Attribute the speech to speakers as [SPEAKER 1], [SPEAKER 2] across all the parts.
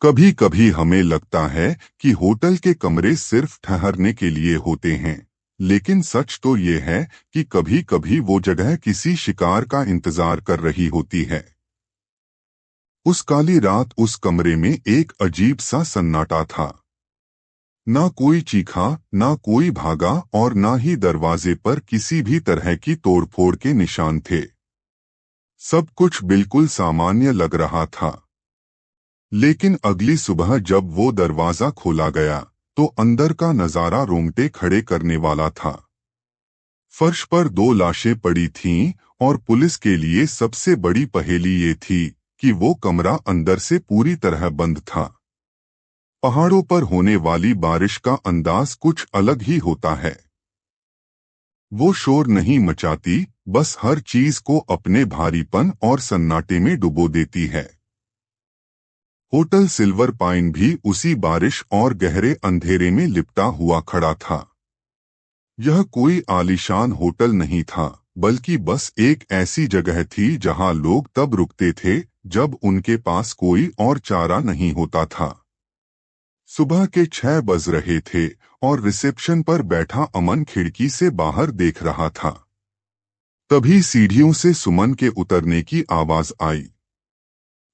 [SPEAKER 1] कभी कभी हमें लगता है कि होटल के कमरे सिर्फ ठहरने के लिए होते हैं, लेकिन सच तो ये है कि कभी कभी वो जगह किसी शिकार का इंतजार कर रही होती है। उस काली रात उस कमरे में एक अजीब सा सन्नाटा था। ना कोई चीखा, ना कोई भागा और ना ही दरवाजे पर किसी भी तरह की तोड़फोड़ के निशान थे। सब कुछ बिल्कुल सामान्य लग रहा था। लेकिन अगली सुबह जब वो दरवाजा खोला गया तो अंदर का नजारा रोंगटे खड़े करने वाला था। फर्श पर दो लाशें पड़ी थीं और पुलिस के लिए सबसे बड़ी पहेली ये थी कि वो कमरा अंदर से पूरी तरह बंद था। पहाड़ों पर होने वाली बारिश का अंदाज कुछ अलग ही होता है। वो शोर नहीं मचाती, बस हर चीज को अपने भारीपन और सन्नाटे में डुबो देती है। होटल सिल्वर पाइन भी उसी बारिश और गहरे अंधेरे में लिपटा हुआ खड़ा था। यह कोई आलीशान होटल नहीं था, बल्कि बस एक ऐसी जगह थी जहां लोग तब रुकते थे जब उनके पास कोई और चारा नहीं होता था। सुबह के 6 बज रहे थे और रिसेप्शन पर बैठा अमन खिड़की से बाहर देख रहा था। तभी सीढ़ियों से सुमन के उतरने की आवाज आई।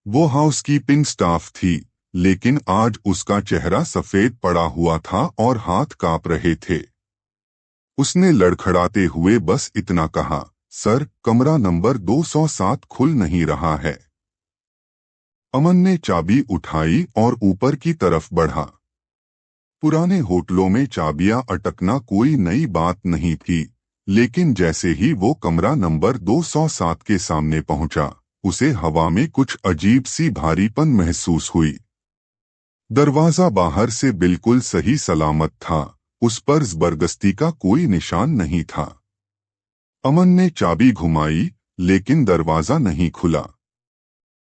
[SPEAKER 1] वो हाउसकीपिंग स्टाफ थी, लेकिन आज उसका चेहरा सफेद पड़ा हुआ था और हाथ कांप रहे थे। उसने लड़खड़ाते हुए बस इतना कहा, सर, कमरा नंबर 207 खुल नहीं रहा है। अमन ने चाबी उठाई और ऊपर की तरफ बढ़ा। पुराने होटलों में चाबियां अटकना कोई नई बात नहीं थी, लेकिन जैसे ही वो कमरा नंबर 207 के सामने पहुंचा, उसे हवा में कुछ अजीब सी भारीपन महसूस हुई। दरवाजा बाहर से बिल्कुल सही सलामत था, उस पर जबरदस्ती का कोई निशान नहीं था। अमन ने चाबी घुमाई, लेकिन दरवाजा नहीं खुला।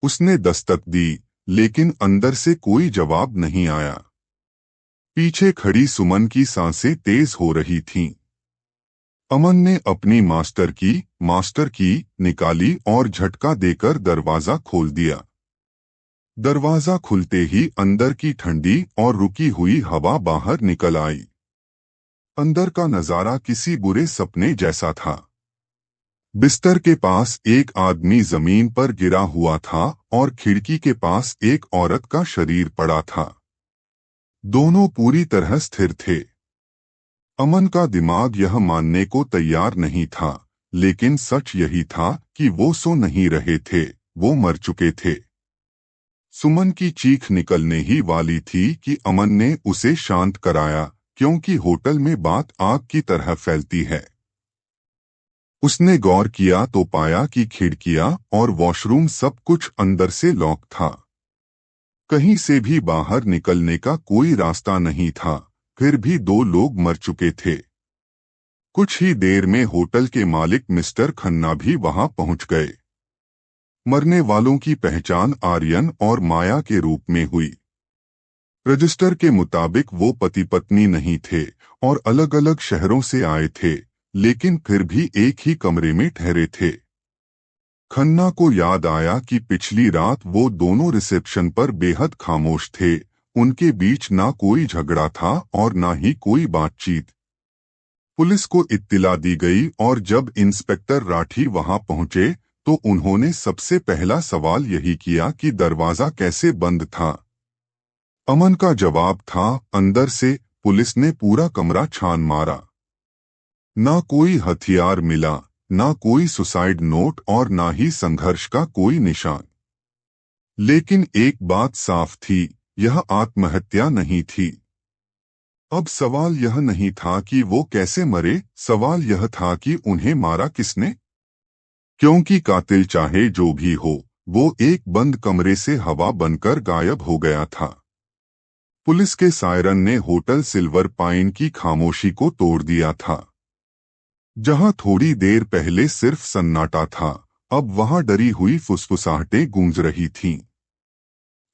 [SPEAKER 1] उसने दस्तक दी, लेकिन अंदर से कोई जवाब नहीं आया। पीछे खड़ी सुमन की सांसें तेज हो रही थीं। अमन ने अपनी मास्टर की निकाली और झटका देकर दरवाजा खोल दिया। दरवाजा खुलते ही अंदर की ठंडी और रुकी हुई हवा बाहर निकल आई। अंदर का नजारा किसी बुरे सपने जैसा था। बिस्तर के पास एक आदमी जमीन पर गिरा हुआ था और खिड़की के पास एक औरत का शरीर पड़ा था। दोनों पूरी तरह स्थिर थे। अमन का दिमाग यह मानने को तैयार नहीं था, लेकिन सच यही था कि वो सो नहीं रहे थे, वो मर चुके थे। सुमन की चीख निकलने ही वाली थी कि अमन ने उसे शांत कराया, क्योंकि होटल में बात आग की तरह फैलती है। उसने गौर किया तो पाया कि खिड़कियां और वॉशरूम सब कुछ अंदर से लॉक था। कहीं से भी बाहर निकलने का कोई रास्ता नहीं था, फिर भी 2 लोग मर चुके थे। कुछ ही देर में होटल के मालिक मिस्टर खन्ना भी वहां पहुंच गए। मरने वालों की पहचान आर्यन और माया के रूप में हुई। रजिस्टर के मुताबिक वो पति पत्नी नहीं थे और अलग अलग शहरों से आए थे, लेकिन फिर भी एक ही कमरे में ठहरे थे। खन्ना को याद आया कि पिछली रात वो दोनों रिसेप्शन पर बेहद खामोश थे। उनके बीच ना कोई झगड़ा था और ना ही कोई बातचीत। पुलिस को इत्तिला दी गई और जब इंस्पेक्टर राठी वहां पहुंचे तो उन्होंने सबसे पहला सवाल यही किया कि दरवाजा कैसे बंद था। अमन का जवाब था, अंदर से। पुलिस ने पूरा कमरा छान मारा। ना कोई हथियार मिला, ना कोई सुसाइड नोट और ना ही संघर्ष का कोई निशान। लेकिन एक बात साफ थी, यह आत्महत्या नहीं थी। अब सवाल यह नहीं था कि वो कैसे मरे, सवाल यह था कि उन्हें मारा किसने। क्योंकि कातिल चाहे जो भी हो, वो एक बंद कमरे से हवा बनकर गायब हो गया था। पुलिस के सायरन ने होटल सिल्वर पाइन की खामोशी को तोड़ दिया था। जहां थोड़ी देर पहले सिर्फ सन्नाटा था, अब वहां डरी हुई फुसफुसाहटें गूंज रही थीं।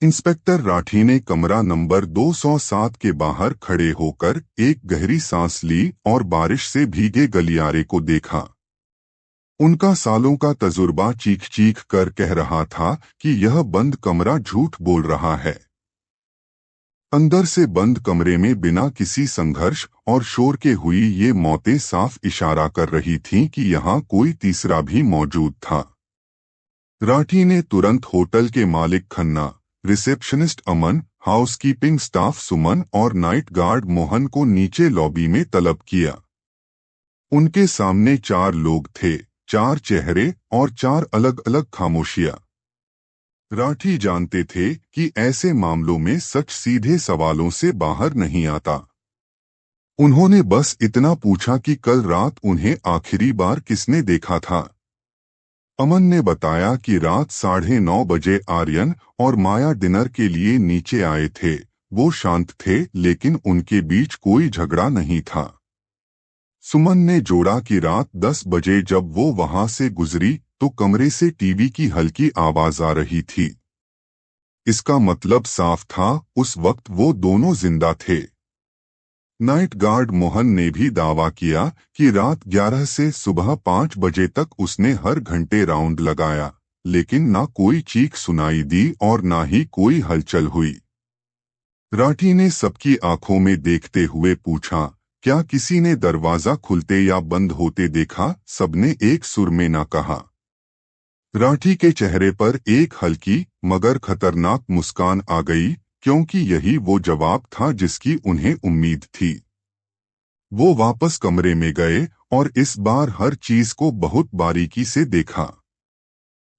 [SPEAKER 1] इंस्पेक्टर राठी ने कमरा नंबर 207 के बाहर खड़े होकर एक गहरी सांस ली और बारिश से भीगे गलियारे को देखा। उनका सालों का तजुर्बा चीख चीख कर कह रहा था कि यह बंद कमरा झूठ बोल रहा है। अंदर से बंद कमरे में बिना किसी संघर्ष और शोर के हुई ये मौतें साफ इशारा कर रही थीं कि यहाँ कोई तीसरा भी मौजूद था। राठी ने तुरंत होटल के मालिक खन्ना, रिसेप्शनिस्ट अमन, हाउसकीपिंग स्टाफ सुमन और नाइट गार्ड मोहन को नीचे लॉबी में तलब किया। उनके सामने 4 लोग थे, 4 चेहरे और 4 अलग अलग खामोशियां। राठी जानते थे कि ऐसे मामलों में सच सीधे सवालों से बाहर नहीं आता। उन्होंने बस इतना पूछा कि कल रात उन्हें आखिरी बार किसने देखा था। अमन ने बताया कि रात 9:30 बजे आर्यन और माया डिनर के लिए नीचे आए थे। वो शांत थे लेकिन उनके बीच कोई झगड़ा नहीं था। सुमन ने जोड़ा कि रात 10 बजे जब वो वहां से गुजरी तो कमरे से टीवी की हल्की आवाज आ रही थी। इसका मतलब साफ था, उस वक्त वो दोनों जिंदा थे। नाइट गार्ड मोहन ने भी दावा किया कि रात 11 से सुबह 5 बजे तक उसने हर घंटे राउंड लगाया, लेकिन ना कोई चीख सुनाई दी और ना ही कोई हलचल हुई। राठी ने सबकी आंखों में देखते हुए पूछा, क्या किसी ने दरवाजा खुलते या बंद होते देखा? सबने एक सुर में ना कहा। राठी के चेहरे पर एक हल्की मगर खतरनाक मुस्कान आ गई, क्योंकि यही वो जवाब था जिसकी उन्हें उम्मीद थी। वो वापस कमरे में गए और इस बार हर चीज को बहुत बारीकी से देखा।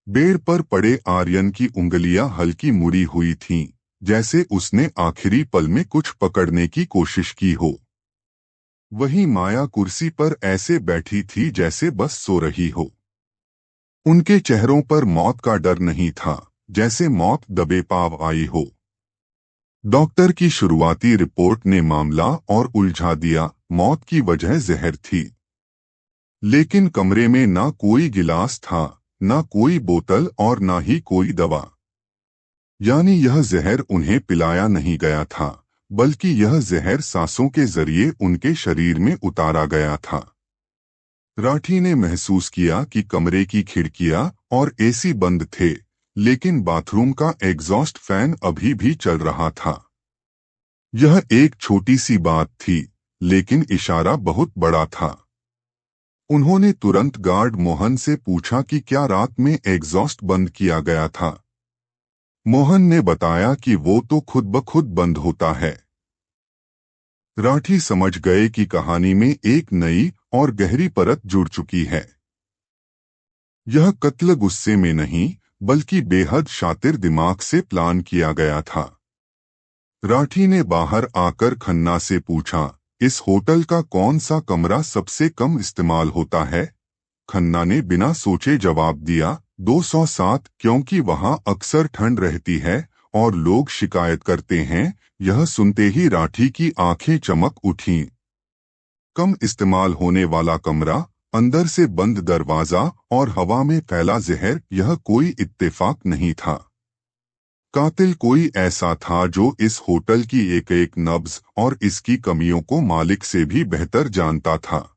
[SPEAKER 1] बेड पर पड़े आर्यन की उंगलियां हल्की मुड़ी हुई थीं, जैसे उसने आखिरी पल में कुछ पकड़ने की कोशिश की हो। वहीं माया कुर्सी पर ऐसे बैठी थी जैसे बस सो रही हो। उनके चेहरों पर मौत का डर नहीं था, जैसे मौत दबे पाव आई हो। डॉक्टर की शुरुआती रिपोर्ट ने मामला और उलझा दिया। मौत की वजह जहर थी, लेकिन कमरे में ना कोई गिलास था, ना कोई बोतल और ना ही कोई दवा। यानी यह जहर उन्हें पिलाया नहीं गया था, बल्कि यह जहर सांसों के जरिए उनके शरीर में उतारा गया था। राठी ने महसूस किया कि कमरे की खिड़कियां और एसी बंद थे, लेकिन बाथरूम का एग्जॉस्ट फैन अभी भी चल रहा था। यह एक छोटी सी बात थी, लेकिन इशारा बहुत बड़ा था। उन्होंने तुरंत गार्ड मोहन से पूछा कि क्या रात में एग्जॉस्ट बंद किया गया था। मोहन ने बताया कि वो तो खुद ब खुद बंद होता है। राठी समझ गए कि कहानी में एक नई और गहरी परत जुड़ चुकी है। यह कत्ल गुस्से में नहीं, बल्कि बेहद शातिर दिमाग से प्लान किया गया था। राठी ने बाहर आकर खन्ना से पूछा, इस होटल का कौन सा कमरा सबसे कम इस्तेमाल होता है? खन्ना ने बिना सोचे जवाब दिया, 207, क्योंकि वहां अक्सर ठंड रहती है और लोग शिकायत करते हैं। यह सुनते ही राठी की आंखें चमक उठीं। कम इस्तेमाल होने वाला कमरा, अंदर से बंद दरवाजा और हवा में फैला जहर, यह कोई इत्तेफाक नहीं था। कातिल कोई ऐसा था जो इस होटल की एक एक नब्ज और इसकी कमियों को मालिक से भी बेहतर जानता था।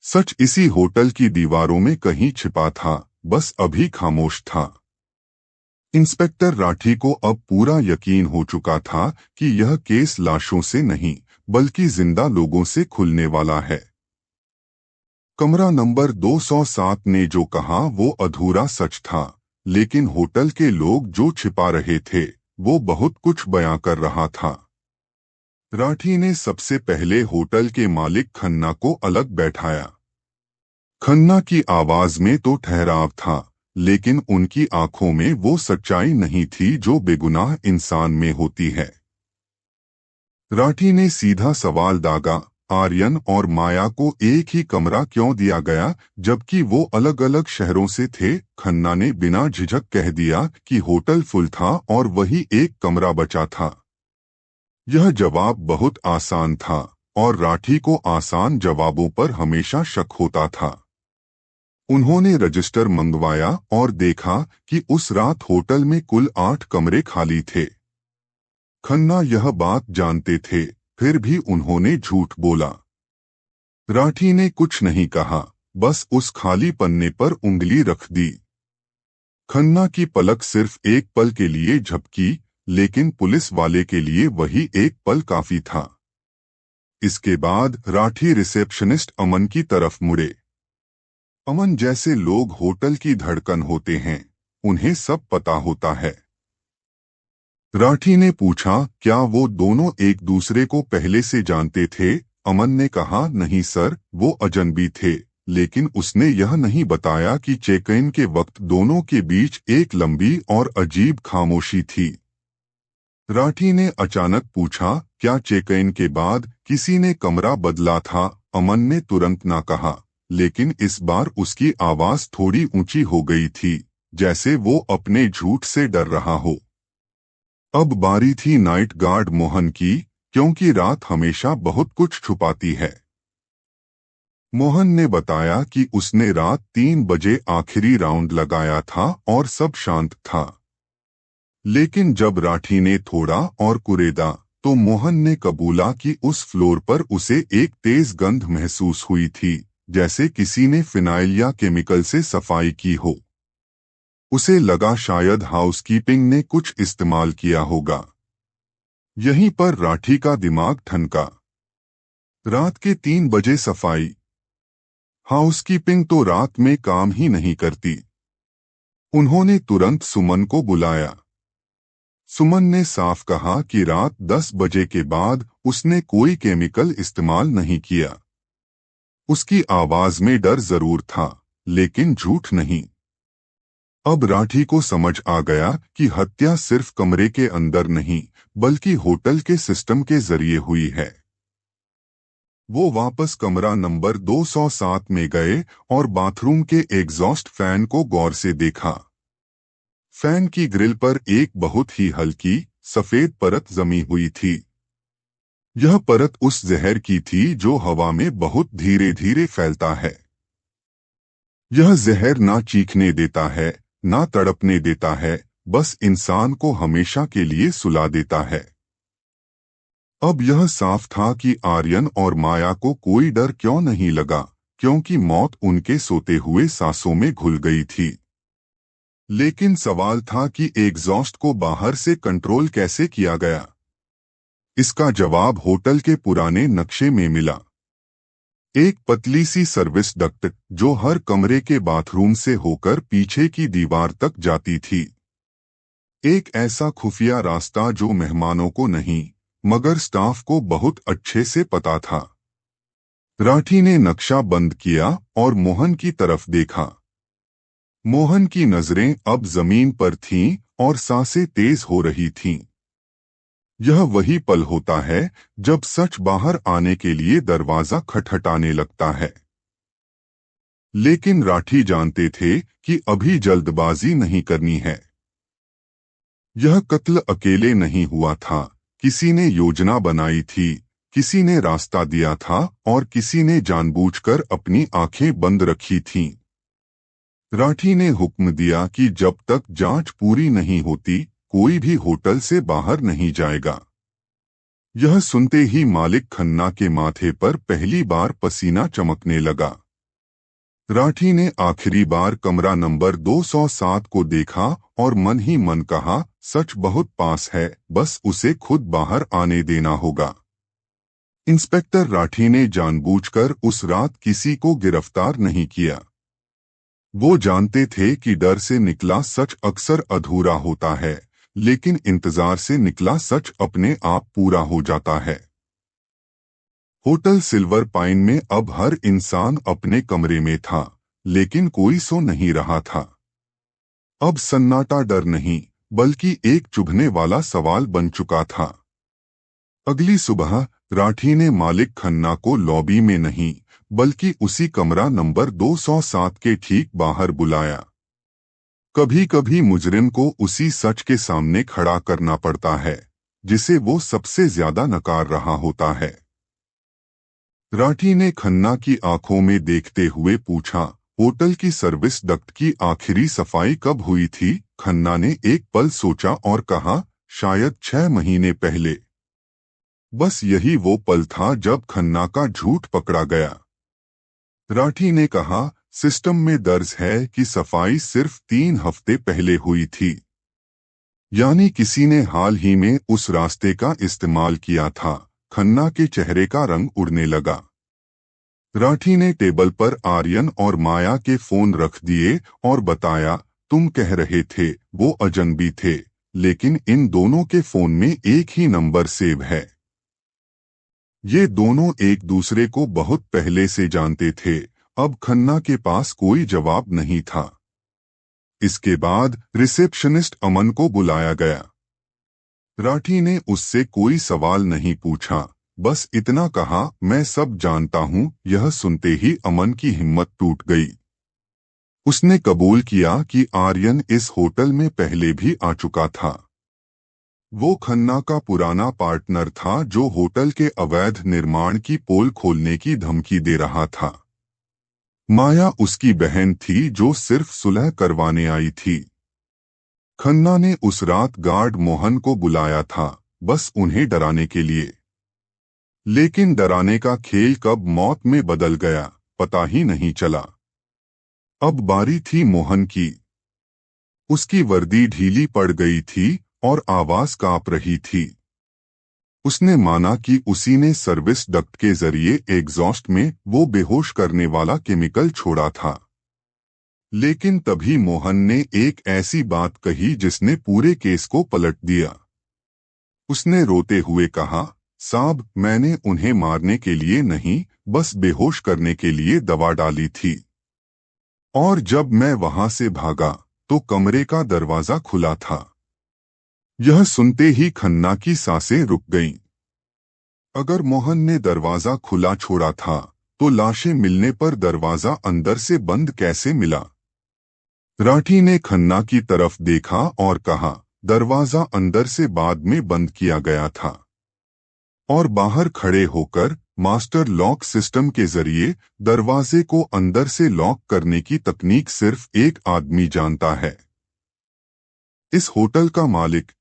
[SPEAKER 1] सच इसी होटल की दीवारों में कहीं छिपा था, बस अभी खामोश था। इंस्पेक्टर राठी को अब पूरा यकीन हो चुका था कि यह केस लाशों से नहीं, बल्कि जिंदा लोगों से खुलने वाला है। कमरा नंबर 207 ने जो कहा वो अधूरा सच था, लेकिन होटल के लोग जो छिपा रहे थे वो बहुत कुछ बयां कर रहा था। राठी ने सबसे पहले होटल के मालिक खन्ना को अलग बैठाया। खन्ना की आवाज में तो ठहराव था, लेकिन उनकी आंखों में वो सच्चाई नहीं थी जो बेगुनाह इंसान में होती है। राठी ने सीधा सवाल दागा, आर्यन और माया को एक ही कमरा क्यों दिया गया जबकि वो अलग अलग शहरों से थे? खन्ना ने बिना झिझक कह दिया कि होटल फुल था और वही एक कमरा बचा था। यह जवाब बहुत आसान था और राठी को आसान जवाबों पर हमेशा शक होता था। उन्होंने रजिस्टर मंगवाया और देखा कि उस रात होटल में कुल 8 कमरे खाली थे। खन्ना यह बात जानते थे, फिर भी उन्होंने झूठ बोला। राठी ने कुछ नहीं कहा, बस उस खाली पन्ने पर उंगली रख दी। खन्ना की पलक सिर्फ एक पल के लिए झपकी, लेकिन पुलिस वाले के लिए वही एक पल काफी था। इसके बाद राठी रिसेप्शनिस्ट अमन की तरफ मुड़े। अमन जैसे लोग होटल की धड़कन होते हैं, उन्हें सब पता होता है। राठी ने पूछा, क्या वो दोनों एक दूसरे को पहले से जानते थे? अमन ने कहा, नहीं सर, वो अजनबी थे, लेकिन उसने यह नहीं बताया कि चेक इन के वक्त दोनों के बीच एक लंबी और अजीब खामोशी थी। राठी ने अचानक पूछा, क्या चेक इन के बाद किसी ने कमरा बदला था? अमन ने तुरंत ना कहा, लेकिन इस बार उसकी आवाज थोड़ी ऊंची हो गई थी, जैसे वो अपने झूठ से डर रहा हो। अब बारी थी नाइट गार्ड मोहन की, क्योंकि रात हमेशा बहुत कुछ छुपाती है। मोहन ने बताया कि उसने रात 3 बजे आखिरी राउंड लगाया था और सब शांत था। लेकिन जब राठी ने थोड़ा और कुरेदा, तो मोहन ने कबूला कि उस फ्लोर पर उसे एक तेज गंध महसूस हुई थी, जैसे किसी ने फिनाइल या केमिकल से सफाई की हो। उसे लगा शायद हाउसकीपिंग ने कुछ इस्तेमाल किया होगा। यहीं पर राठी का दिमाग ठनका। रात के 3 बजे सफाई? हाउसकीपिंग तो रात में काम ही नहीं करती। उन्होंने तुरंत सुमन को बुलाया। सुमन ने साफ कहा कि रात 10 बजे के बाद उसने कोई केमिकल इस्तेमाल नहीं किया। उसकी आवाज में डर जरूर था, लेकिन झूठ नहीं। अब राठी को समझ आ गया कि हत्या सिर्फ कमरे के अंदर नहीं, बल्कि होटल के सिस्टम के जरिए हुई है। वो वापस कमरा नंबर 207 में गए और बाथरूम के एग्जॉस्ट फैन को गौर से देखा। फैन की ग्रिल पर एक बहुत ही हल्की सफेद परत जमी हुई थी। यह परत उस जहर की थी जो हवा में बहुत धीरे धीरे फैलता है। यह जहर ना चीखने देता है, ना तड़पने देता है, बस इंसान को हमेशा के लिए सुला देता है। अब यह साफ था कि आर्यन और माया को कोई डर क्यों नहीं लगा, क्योंकि मौत उनके सोते हुए सांसों में घुल गई थी। लेकिन सवाल था कि एग्जॉस्ट को बाहर से कंट्रोल कैसे किया गया। इसका जवाब होटल के पुराने नक्शे में मिला। एक पतली सी सर्विस डक्ट जो हर कमरे के बाथरूम से होकर पीछे की दीवार तक जाती थी। एक ऐसा खुफिया रास्ता जो मेहमानों को नहीं, मगर स्टाफ को बहुत अच्छे से पता था। राठी ने नक्शा बंद किया और मोहन की तरफ देखा। मोहन की नजरें अब जमीन पर थीं और सांसें तेज हो रही थीं। यह वही पल होता है जब सच बाहर आने के लिए दरवाजा खटखटाने लगता है। लेकिन राठी जानते थे कि अभी जल्दबाजी नहीं करनी है। यह कत्ल अकेले नहीं हुआ था, किसी ने योजना बनाई थी, किसी ने रास्ता दिया था और किसी ने जानबूझकर अपनी आंखें बंद रखी थीं। राठी ने हुक्म दिया कि जब तक जांच पूरी नहीं होती, कोई भी होटल से बाहर नहीं जाएगा। यह सुनते ही मालिक खन्ना के माथे पर पहली बार पसीना चमकने लगा। राठी ने आखिरी बार कमरा नंबर 207 को देखा और मन ही मन कहा, सच बहुत पास है, बस उसे खुद बाहर आने देना होगा। इंस्पेक्टर राठी ने जानबूझकर उस रात किसी को गिरफ्तार नहीं किया। वो जानते थे कि डर से निकला सच अक्सर अधूरा होता है, लेकिन इंतजार से निकला सच अपने आप पूरा हो जाता है। होटल सिल्वर पाइन में अब हर इंसान अपने कमरे में था, लेकिन कोई सो नहीं रहा था। अब सन्नाटा डर नहीं, बल्कि एक चुभने वाला सवाल बन चुका था। अगली सुबह राठी ने मालिक खन्ना को लॉबी में नहीं, बल्कि उसी कमरा नंबर 207 के ठीक बाहर बुलाया। कभी कभी मुजरिम को उसी सच के सामने खड़ा करना पड़ता है, जिसे वो सबसे ज्यादा नकार रहा होता है। राठी ने खन्ना की आंखों में देखते हुए पूछा, होटल की सर्विस डक्ट की आखिरी सफाई कब हुई थी? खन्ना ने एक पल सोचा और कहा, शायद 6 महीने पहले। बस यही वो पल था जब खन्ना का झूठ पकड़ा गया। राठी ने कहा, सिस्टम में दर्ज है कि सफाई सिर्फ 3 हफ्ते पहले हुई थी। यानी किसी ने हाल ही में उस रास्ते का इस्तेमाल किया था। खन्ना के चेहरे का रंग उड़ने लगा। राठी ने टेबल पर आर्यन और माया के फोन रख दिए और बताया, तुम कह रहे थे वो अजनबी थे, लेकिन इन दोनों के फोन में एक ही नंबर सेव है। ये दोनों एक दूसरे को बहुत पहले से जानते थे। अब खन्ना के पास कोई जवाब नहीं था। इसके बाद रिसेप्शनिस्ट अमन को बुलाया गया। राठी ने उससे कोई सवाल नहीं पूछा, बस इतना कहा, मैं सब जानता हूं। यह सुनते ही अमन की हिम्मत टूट गई। उसने कबूल किया कि आर्यन इस होटल में पहले भी आ चुका था। वो खन्ना का पुराना पार्टनर था जो होटल के अवैध निर्माण की पोल खोलने की धमकी दे रहा था। माया उसकी बहन थी जो सिर्फ सुलह करवाने आई थी। खन्ना ने उस रात गार्ड मोहन को बुलाया था, बस उन्हें डराने के लिए। लेकिन डराने का खेल कब मौत में बदल गया, पता ही नहीं चला। अब बारी थी मोहन की। उसकी वर्दी ढीली पड़ गई थी और आवाज कांप रही थी। उसने माना कि उसी ने सर्विस डक्ट के जरिए एग्जॉस्ट में वो बेहोश करने वाला केमिकल छोड़ा था। लेकिन तभी मोहन ने एक ऐसी बात कही जिसने पूरे केस को पलट दिया। उसने रोते हुए कहा, साहब, मैंने उन्हें मारने के लिए नहीं, बस बेहोश करने के लिए दवा डाली थी। और जब मैं वहां से भागा तो कमरे का दरवाजा खुला था। यह सुनते ही खन्ना की सांसें रुक गईं। अगर मोहन ने दरवाजा खुला छोड़ा था तो लाशें मिलने पर दरवाजा अंदर से बंद कैसे मिला? राठी ने खन्ना की तरफ देखा और कहा, दरवाजा अंदर से बाद में बंद किया गया था और बाहर खड़े होकर मास्टर लॉक सिस्टम के जरिए दरवाजे को अंदर से लॉक करने की तकनीक सिर्फ एक आदमी जानता है, इस होटल का मालिक।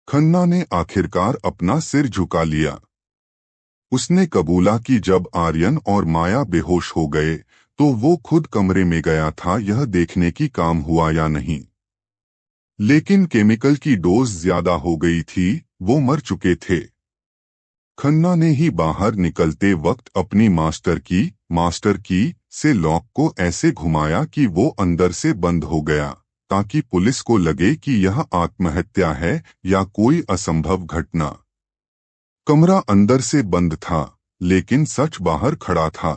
[SPEAKER 1] खन्ना ने आखिरकार अपना सिर झुका लिया। उसने कबूला कि जब आर्यन और माया बेहोश हो गए तो वो खुद कमरे में गया था यह देखने की काम हुआ या नहीं। लेकिन केमिकल की डोज ज्यादा हो गई थी, वो मर चुके थे। खन्ना ने ही बाहर निकलते वक्त अपनी मास्टर की से लॉक को ऐसे घुमाया कि वो अंदर से बंद हो गया, ताकि पुलिस को लगे कि यह आत्महत्या है या कोई असंभव घटना। कमरा अंदर से बंद था, लेकिन सच बाहर खड़ा था।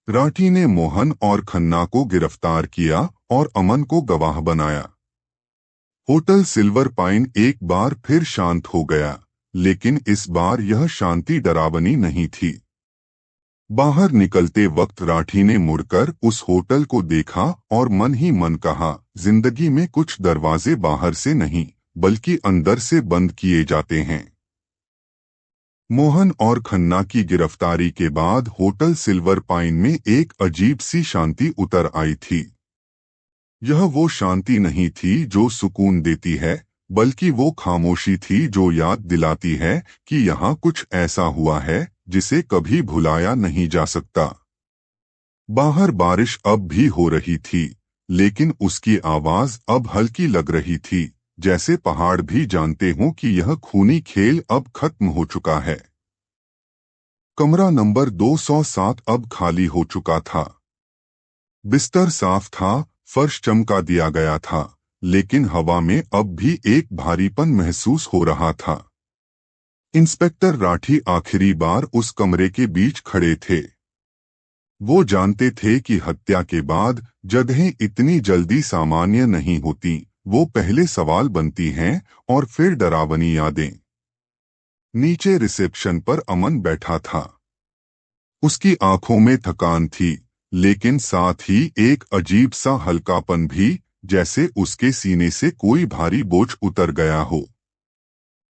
[SPEAKER 1] राठी ने मोहन और खन्ना को गिरफ्तार किया और अमन को गवाह बनाया। होटल सिल्वर पाइन एक बार फिर शांत हो गया, लेकिन इस बार यह शांति डरावनी नहीं थी। बाहर निकलते वक्त राठी ने मुड़कर उस होटल को देखा और मन ही मन कहा, जिंदगी में कुछ दरवाजे बाहर से नहीं बल्कि अंदर से बंद किए जाते हैं। मोहन और खन्ना की गिरफ्तारी के बाद होटल सिल्वर पाइन में एक अजीब सी शांति उतर आई थी। यह वो शांति नहीं थी जो सुकून देती है, बल्कि वो खामोशी थी जो याद दिलाती है कि यहाँ कुछ ऐसा हुआ है जिसे कभी भुलाया नहीं जा सकता। बाहर बारिश अब भी हो रही थी, लेकिन उसकी आवाज अब हल्की लग रही थी, जैसे पहाड़ भी जानते हों कि यह खूनी खेल अब खत्म हो चुका है। कमरा नंबर 207 अब खाली हो चुका था। बिस्तर साफ था, फर्श चमका दिया गया था, लेकिन हवा में अब भी एक भारीपन महसूस हो रहा था। इंस्पेक्टर राठी आखिरी बार उस कमरे के बीच खड़े थे। वो जानते थे कि हत्या के बाद जगहें इतनी जल्दी सामान्य नहीं होती, वो पहले सवाल बनती हैं और फिर डरावनी यादें। नीचे रिसेप्शन पर अमन बैठा था। उसकी आंखों में थकान थी, लेकिन साथ ही एक अजीब सा हल्कापन भी, जैसे उसके सीने से कोई भारी बोझ उतर गया हो।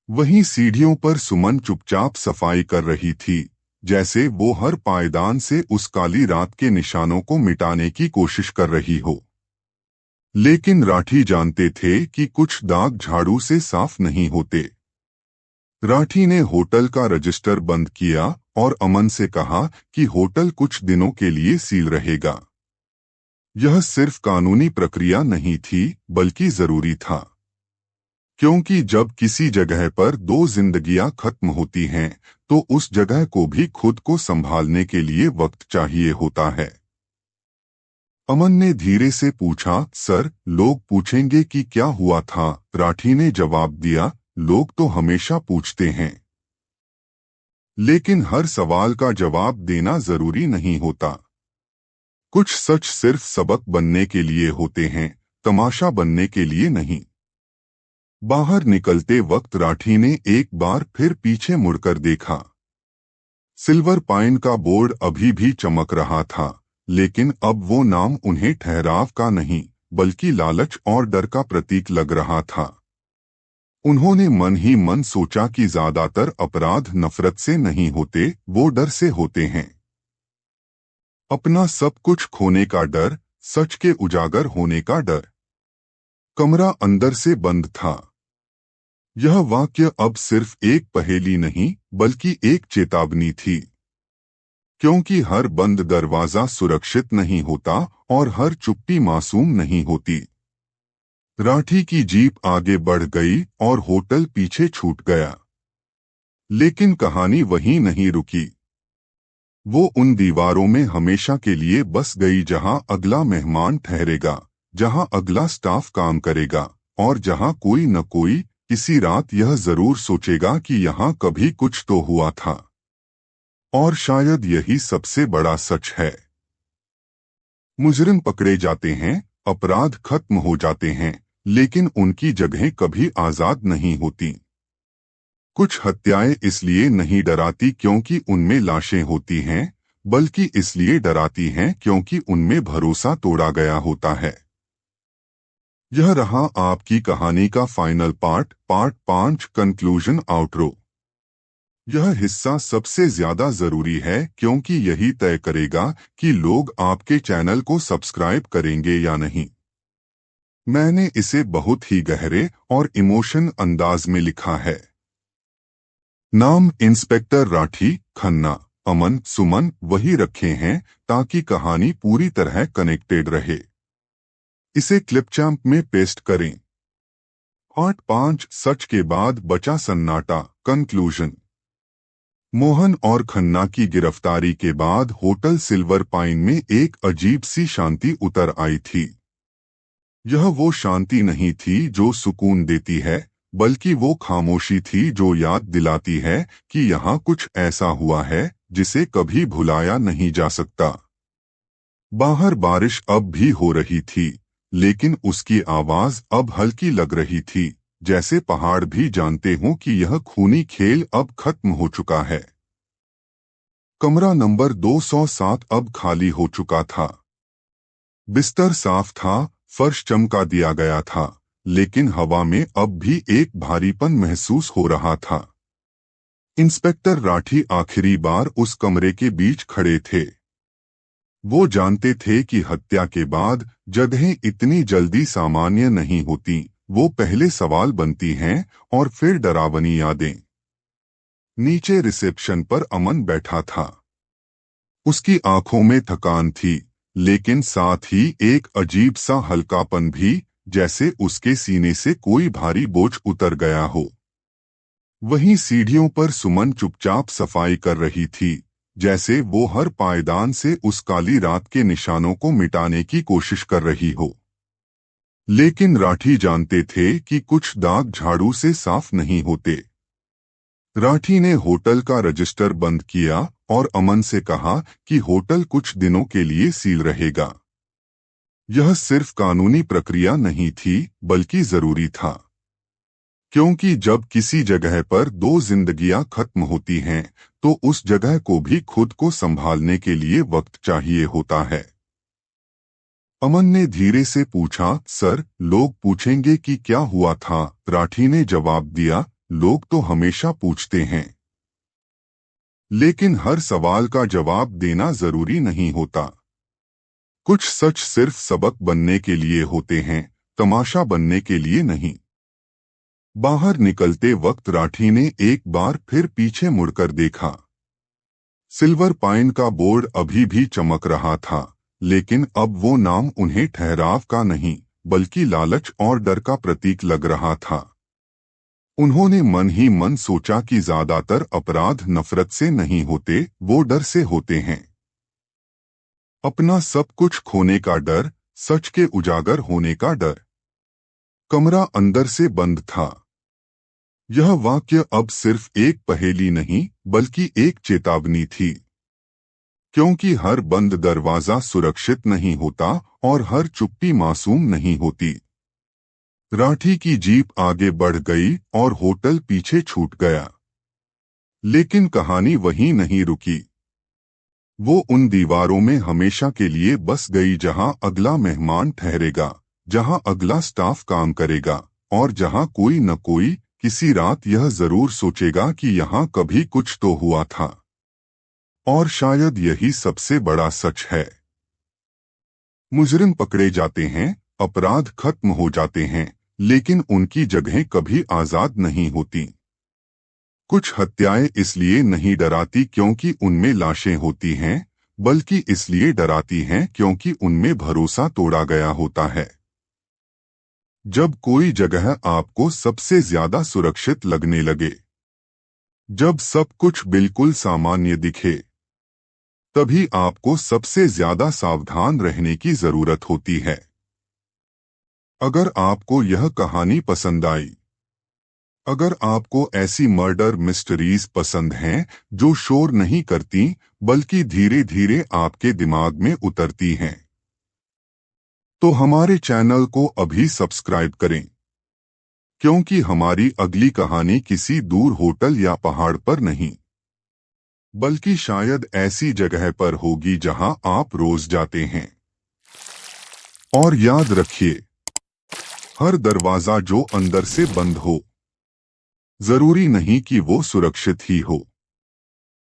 [SPEAKER 1] वहीं सीढ़ियों पर सुमन चुपचाप सफाई कर रही थी, जैसे वो हर पायदान से उस काली रात के निशानों को मिटाने की कोशिश कर रही हो। लेकिन राठी जानते थे कि कुछ दाग झाड़ू से साफ नहीं होते। राठी ने होटल का रजिस्टर बंद किया और अमन से कहा कि होटल कुछ दिनों के लिए सील रहेगा। यह सिर्फ कानूनी प्रक्रिया नहीं थी, बल्कि जरूरी था। क्योंकि जब किसी जगह पर दो जिंदगियां खत्म होती हैं, तो उस जगह को भी खुद को संभालने के लिए वक्त चाहिए होता है। अमन ने धीरे से पूछा, सर, लोग पूछेंगे कि क्या हुआ था? राठी ने जवाब दिया, लोग तो हमेशा पूछते हैं, लेकिन हर सवाल का जवाब देना जरूरी नहीं होता। कुछ सच सिर्फ सबक बनने के लिए होते हैं, तमाशा बनने के लिए नहीं। बाहर निकलते वक्त राठी ने एक बार फिर पीछे मुड़कर देखा। सिल्वर पाइन का बोर्ड अभी भी चमक रहा था, लेकिन अब वो नाम उन्हें ठहराव का नहीं, बल्कि लालच और डर का प्रतीक लग रहा था। उन्होंने मन ही मन सोचा कि ज्यादातर अपराध नफरत से नहीं होते, वो डर से होते हैं। अपना सब कुछ खोने का डर, सच के उजागर होने का डर। कमरा अंदर से बंद था। यह वाक्य अब सिर्फ एक पहेली नहीं, बल्कि एक चेतावनी थी। क्योंकि हर बंद दरवाजा सुरक्षित नहीं होता और हर चुप्पी मासूम नहीं होती। राठी की जीप आगे बढ़ गई और होटल पीछे छूट गया। लेकिन कहानी वहीं नहीं रुकी। वो उन दीवारों में हमेशा के लिए बस गई जहां अगला मेहमान ठहरेगा, जहां अगला स्टाफ काम करेगा, और जहां कोई न कोई किसी रात यह जरूर सोचेगा कि यहाँ कभी कुछ तो हुआ था। और शायद यही सबसे बड़ा सच है। मुजरिम पकड़े जाते हैं, अपराध खत्म हो जाते हैं, लेकिन उनकी जगहें कभी आजाद नहीं होती। कुछ हत्याएं इसलिए नहीं डराती क्योंकि उनमें लाशें होती हैं, बल्कि इसलिए डराती हैं क्योंकि उनमें भरोसा तोड़ा गया होता है। यह रहा आपकी कहानी का फाइनल पार्ट 5, कंक्लूजन आउटरो। यह हिस्सा सबसे ज्यादा जरूरी है क्योंकि यही तय करेगा कि लोग आपके चैनल को सब्सक्राइब करेंगे या नहीं। मैंने इसे बहुत ही गहरे और इमोशन अंदाज में लिखा है। नाम इंस्पेक्टर राठी, खन्ना, अमन, सुमन वही रखे हैं ताकि कहानी पूरी तरह कनेक्टेड रहे। इसे क्लिपचैम्प में पेस्ट करें। पार्ट 5, सच के बाद बचा सन्नाटा, कंक्लूजन। मोहन और खन्ना की गिरफ्तारी के बाद होटल सिल्वर पाइन में एक अजीब सी शांति उतर आई थी। यह वो शांति नहीं थी जो सुकून देती है, बल्कि वो खामोशी थी जो याद दिलाती है कि यहाँ कुछ ऐसा हुआ है जिसे कभी भुलाया नहीं जा सकता। बाहर बारिश अब भी हो रही थी, लेकिन उसकी आवाज अब हल्की लग रही थी, जैसे पहाड़ भी जानते हों कि यह खूनी खेल अब खत्म हो चुका है। कमरा नंबर 207 अब खाली हो चुका था। बिस्तर साफ था, फर्श चमका दिया गया था, लेकिन हवा में अब भी एक भारीपन महसूस हो रहा था। इंस्पेक्टर राठी आखिरी बार उस कमरे के बीच खड़े थे। वो जानते थे कि हत्या के बाद जगहें इतनी जल्दी सामान्य नहीं होती, वो पहले सवाल बनती हैं और फिर डरावनी यादें। नीचे रिसेप्शन पर अमन बैठा था। उसकी आंखों में थकान थी, लेकिन साथ ही एक अजीब सा हल्कापन भी, जैसे उसके सीने से कोई भारी बोझ उतर गया हो। वहीं सीढ़ियों पर सुमन चुपचाप सफाई कर रही थी, जैसे वो हर पायदान से उस काली रात के निशानों को मिटाने की कोशिश कर रही हो। लेकिन राठी जानते थे कि कुछ दाग झाड़ू से साफ नहीं होते। राठी ने होटल का रजिस्टर बंद किया और अमन से कहा कि होटल कुछ दिनों के लिए सील रहेगा। यह सिर्फ कानूनी प्रक्रिया नहीं थी, बल्कि जरूरी था। क्योंकि जब किसी जगह पर दो जिंदगियां खत्म होती हैं, तो उस जगह को भी खुद को संभालने के लिए वक्त चाहिए होता है। अमन ने धीरे से पूछा, सर, लोग पूछेंगे कि क्या हुआ था? राठी ने जवाब दिया, लोग तो हमेशा पूछते हैं, लेकिन हर सवाल का जवाब देना जरूरी नहीं होता। कुछ सच सिर्फ सबक बनने के लिए होते हैं, तमाशा बनने के लिए नहीं। बाहर निकलते वक्त राठी ने एक बार फिर पीछे मुड़कर देखा। सिल्वर पाइन का बोर्ड अभी भी चमक रहा था, लेकिन अब वो नाम उन्हें ठहराव का नहीं, बल्कि लालच और डर का प्रतीक लग रहा था। उन्होंने मन ही मन सोचा कि ज्यादातर अपराध नफरत से नहीं होते, वो डर से होते हैं। अपना सब कुछ खोने का डर, सच के उजागर होने का डर। कमरा अंदर से बंद था। यह वाक्य अब सिर्फ एक पहेली नहीं बल्कि एक चेतावनी थी, क्योंकि हर बंद दरवाजा सुरक्षित नहीं होता और हर चुप्पी मासूम नहीं होती। राठी की जीप आगे बढ़ गई और होटल पीछे छूट गया। लेकिन कहानी वहीं नहीं रुकी। वो उन दीवारों में हमेशा के लिए बस गई जहां अगला मेहमान ठहरेगा, जहां अगला स्टाफ काम करेगा और जहां कोई न कोई किसी रात यह जरूर सोचेगा कि यहाँ कभी कुछ तो हुआ था। और शायद यही सबसे बड़ा सच है। मुजरिम पकड़े जाते हैं, अपराध खत्म हो जाते हैं, लेकिन उनकी जगहें कभी आजाद नहीं होती। कुछ हत्याएं इसलिए नहीं डराती क्योंकि उनमें लाशें होती हैं, बल्कि इसलिए डराती हैं क्योंकि उनमें भरोसा तोड़ा गया होता है। जब कोई जगह आपको सबसे ज्यादा सुरक्षित लगने लगे, जब सब कुछ बिल्कुल सामान्य दिखे, तभी आपको सबसे ज्यादा सावधान रहने की जरूरत होती है। अगर आपको यह कहानी पसंद आई, अगर आपको ऐसी मर्डर मिस्ट्रीज पसंद हैं जो शोर नहीं करती बल्कि धीरे धीरे आपके दिमाग में उतरती हैं, तो हमारे चैनल को अभी सब्सक्राइब करें, क्योंकि हमारी अगली कहानी किसी दूर होटल या पहाड़ पर नहीं, बल्कि शायद ऐसी जगह पर होगी जहां आप रोज जाते हैं। और याद रखिए, हर दरवाजा जो अंदर से बंद हो, जरूरी नहीं कि वो सुरक्षित ही हो।